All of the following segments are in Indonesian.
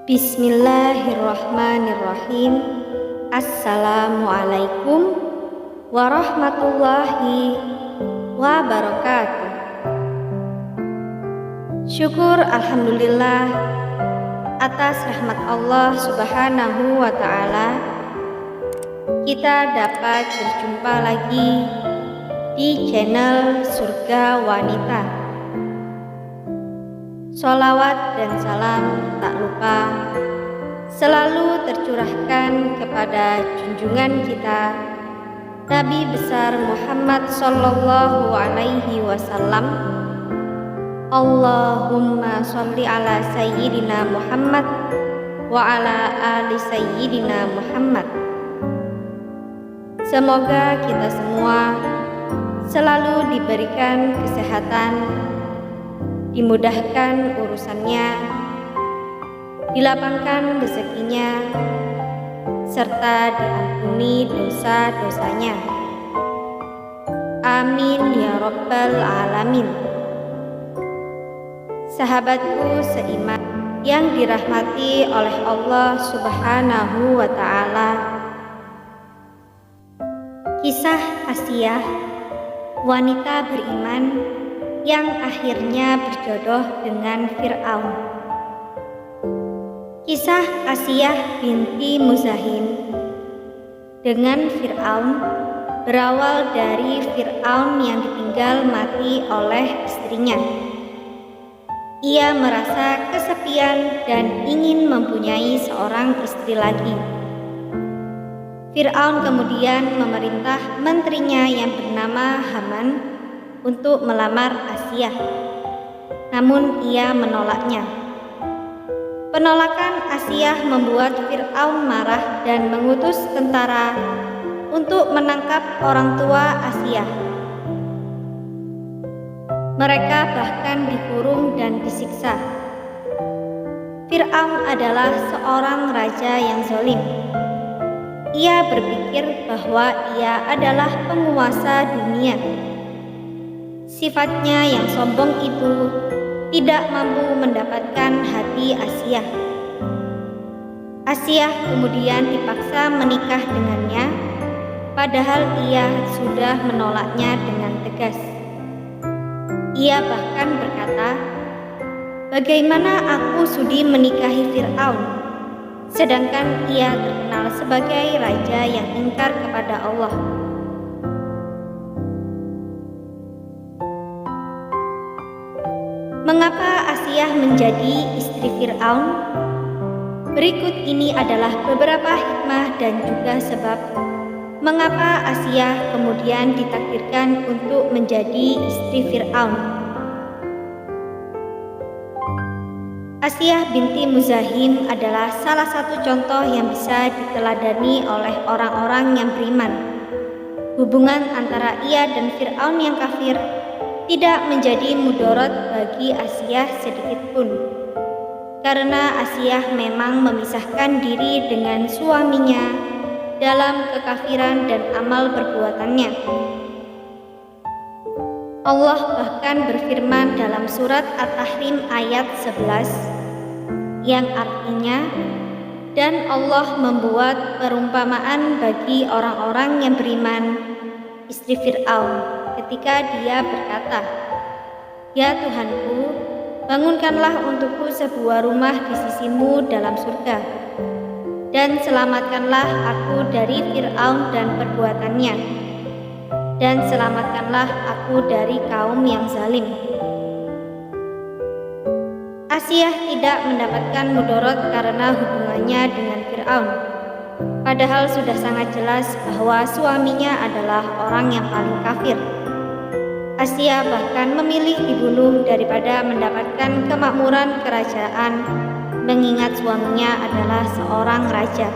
Bismillahirrahmanirrahim. Assalamualaikum warahmatullahi wabarakatuh. Syukur alhamdulillah atas rahmat Allah Subhanahu wa ta'ala, kita dapat berjumpa lagi di channel Surga Wanita. Sholawat dan salam tak lupa selalu tercurahkan kepada junjungan kita Nabi besar Muhammad sallallahu alaihi wasallam. Allahumma sholli ala sayyidina Muhammad wa ala ali sayyidina Muhammad. Semoga kita semua selalu diberikan kesehatan, dimudahkan urusannya, dilapangkan rezekinya, serta diampuni dosa-dosanya. Amin ya rabbal alamin. Sahabatku seiman yang dirahmati oleh Allah Subhanahu wa ta'ala, kisah Asiyah, wanita beriman yang akhirnya berjodoh dengan Fir'aun. Kisah Asiyah binti Muzahim dengan Fir'aun berawal dari Fir'aun yang ditinggal mati oleh istrinya. Ia merasa kesepian dan ingin mempunyai seorang istri lagi. Fir'aun kemudian memerintah menterinya yang bernama Haman untuk melamar Asiyah, namun ia menolaknya. Penolakan Asiyah membuat Fir'aun marah dan mengutus tentara untuk menangkap orang tua Asiyah. Mereka bahkan dikurung dan disiksa. Fir'aun adalah seorang raja yang zalim. Ia berpikir bahwa ia adalah penguasa dunia. Sifatnya yang sombong itu tidak mampu mendapatkan hati Asiyah. Asiyah kemudian dipaksa menikah dengannya, padahal ia sudah menolaknya dengan tegas. Ia bahkan berkata, "Bagaimana aku sudi menikahi Fir'aun, sedangkan ia terkenal sebagai raja yang ingkar kepada Allah." Mengapa Asiyah menjadi istri Fir'aun? Berikut ini adalah beberapa hikmah dan juga sebab mengapa Asiyah kemudian ditakdirkan untuk menjadi istri Fir'aun. Asiyah binti Muzahim adalah salah satu contoh yang bisa diteladani oleh orang-orang yang beriman. Hubungan antara ia dan Fir'aun yang kafir tidak menjadi mudarat bagi Asiyah sedikitpun, karena Asiyah memang memisahkan diri dengan suaminya dalam kekafiran dan amal perbuatannya. Allah bahkan berfirman dalam surat At-Tahrim ayat 11 yang artinya, "Dan Allah membuat perumpamaan bagi orang-orang yang beriman, istri Fir'aun, ketika dia berkata, 'Ya Tuhanku, bangunkanlah untukku sebuah rumah di sisimu dalam surga, dan selamatkanlah aku dari Fir'aun dan perbuatannya, dan selamatkanlah aku dari kaum yang zalim.'" Asiyah tidak mendapatkan mudarat karena hubungannya dengan Fir'aun, padahal sudah sangat jelas bahwa suaminya adalah orang yang paling kafir. Asiyah bahkan memilih dibunuh daripada mendapatkan kemakmuran kerajaan, mengingat suaminya adalah seorang raja.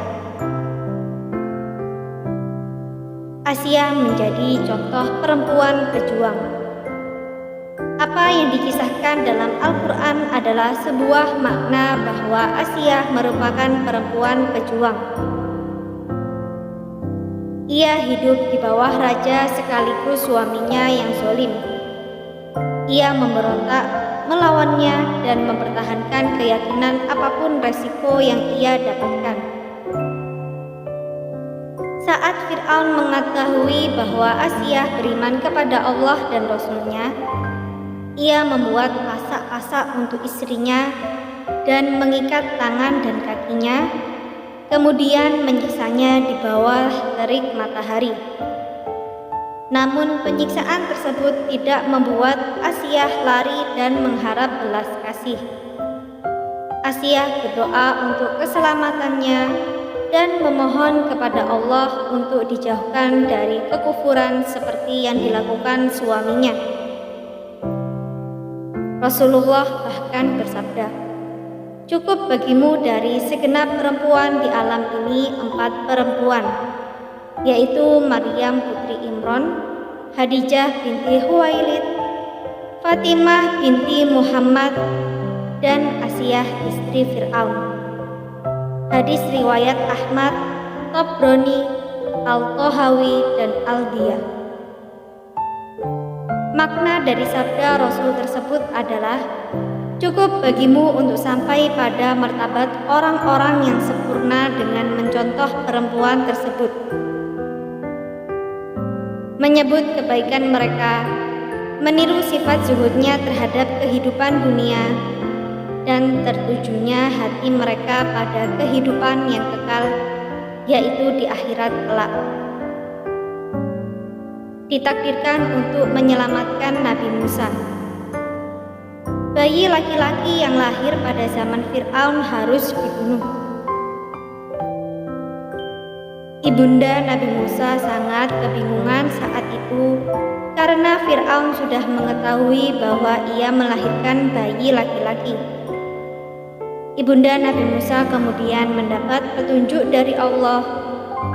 Asiyah menjadi contoh perempuan pejuang. Apa yang dikisahkan dalam Al-Quran adalah sebuah makna bahwa Asiyah merupakan perempuan pejuang. Ia hidup di bawah raja sekaligus suaminya yang zalim. Ia memberontak melawannya dan mempertahankan keyakinan apapun resiko yang ia dapatkan. Saat Fir'aun mengetahui bahwa Asiyah beriman kepada Allah dan Rasul-Nya, ia membuat pasak-pasak untuk istrinya dan mengikat tangan dan kakinya, kemudian menyiksanya di bawah terik matahari. Namun penyiksaan tersebut tidak membuat Asiyah lari dan mengharap belas kasih. Asiyah berdoa untuk keselamatannya dan memohon kepada Allah untuk dijauhkan dari kekufuran seperti yang dilakukan suaminya. Rasulullah bahkan bersabda, "Cukup bagimu dari segenap perempuan di alam ini 4 perempuan, yaitu Maryam putri Imran, Khadijah binti Huwailid, Fatimah binti Muhammad, dan Asiyah istri Fir'aun." Hadis riwayat Ahmad, Tabrani, Al-Tahawi, dan Al-Diyah. Makna dari sabda Rasul tersebut adalah, cukup bagimu untuk sampai pada martabat orang-orang yang sempurna dengan mencontoh perempuan tersebut, menyebut kebaikan mereka, meniru sifat zuhudnya terhadap kehidupan dunia, dan tertujunya hati mereka pada kehidupan yang kekal, yaitu di akhirat kelak. Ditakdirkan untuk menyelamatkan Nabi Musa. Bayi laki-laki yang lahir pada zaman Fir'aun harus dibunuh. Ibunda Nabi Musa sangat kebingungan saat itu karena Fir'aun sudah mengetahui bahwa ia melahirkan bayi laki-laki. Ibunda Nabi Musa kemudian mendapat petunjuk dari Allah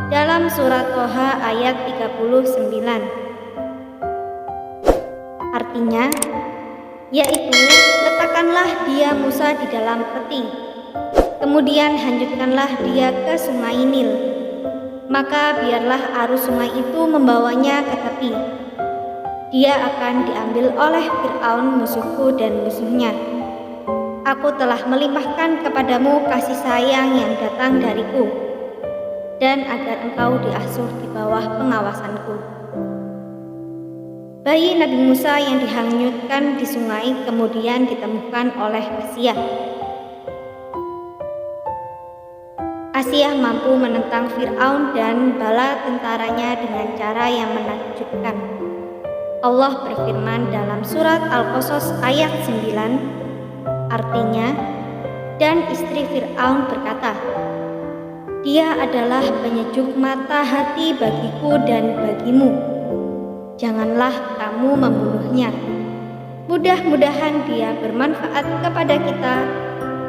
dalam surat Toha ayat 39. Artinya, yaitu letakkanlah dia Musa di dalam peti, kemudian hanyutkanlah dia ke sungai Nil, maka biarlah arus sungai itu membawanya ke tepi. Dia akan diambil oleh Fir'aun musuhku dan musuhnya. Aku telah melimpahkan kepadamu kasih sayang yang datang dariku, dan agar engkau diasuh di bawah pengawasanku. Bayi Nabi Musa yang dihanyutkan di sungai kemudian ditemukan oleh Asiyah. Asiyah mampu menentang Fir'aun dan bala tentaranya dengan cara yang menakjubkan. Allah berfirman dalam surat Al-Qasas ayat 9, artinya, dan istri Fir'aun berkata, "Dia adalah penyejuk mata hati bagiku dan bagimu. Janganlah kamu membunuhnya. Mudah-mudahan dia bermanfaat kepada kita,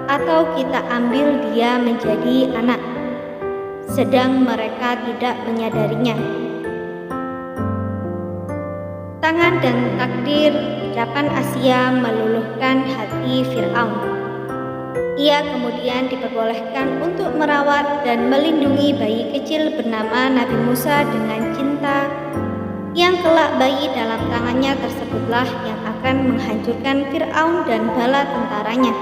atau kita ambil dia menjadi anak, sedang mereka tidak menyadarinya." Tangan dan takdir ucapan Asiyah meluluhkan hati Fir'aun. Ia kemudian diperbolehkan untuk merawat dan melindungi bayi kecil bernama Nabi Musa dengan cinta, yang kelak bayi dalam tangannya tersebutlah yang akan menghancurkan Fir'aun dan bala tentaranya.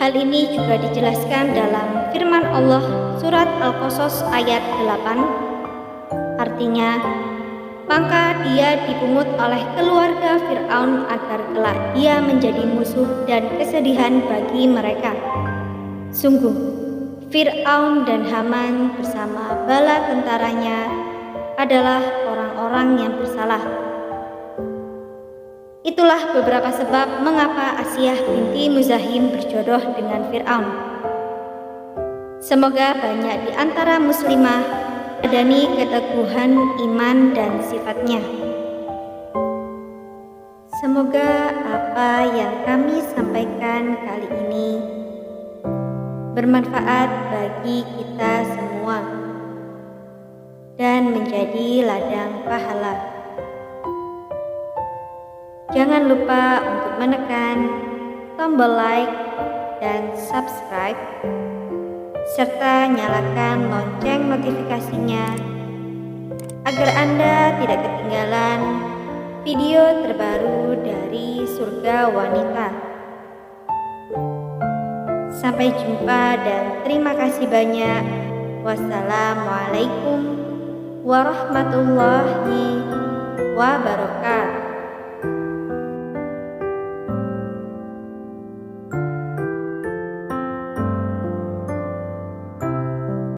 Hal ini juga dijelaskan dalam firman Allah surat Al-Qasas ayat 8, artinya, maka dia dipungut oleh keluarga Fir'aun agar kelak dia menjadi musuh dan kesedihan bagi mereka. Sungguh, Fir'aun dan Haman bersama bala tentaranya adalah orang-orang yang bersalah. Itulah beberapa sebab mengapa Asiyah binti Muzahim berjodoh dengan Fir'aun. Semoga banyak di antara muslimah menyadari keteguhan iman dan sifatnya. Semoga apa yang kami sampaikan kali ini bermanfaat bagi kita semua dan menjadi ladang pahala. Jangan lupa untuk menekan tombol like dan subscribe, serta nyalakan lonceng notifikasinya agar Anda tidak ketinggalan video terbaru dari Surga Wanita. Sampai jumpa dan terima kasih banyak. Wassalamualaikum warahmatullahi wabarakatuh.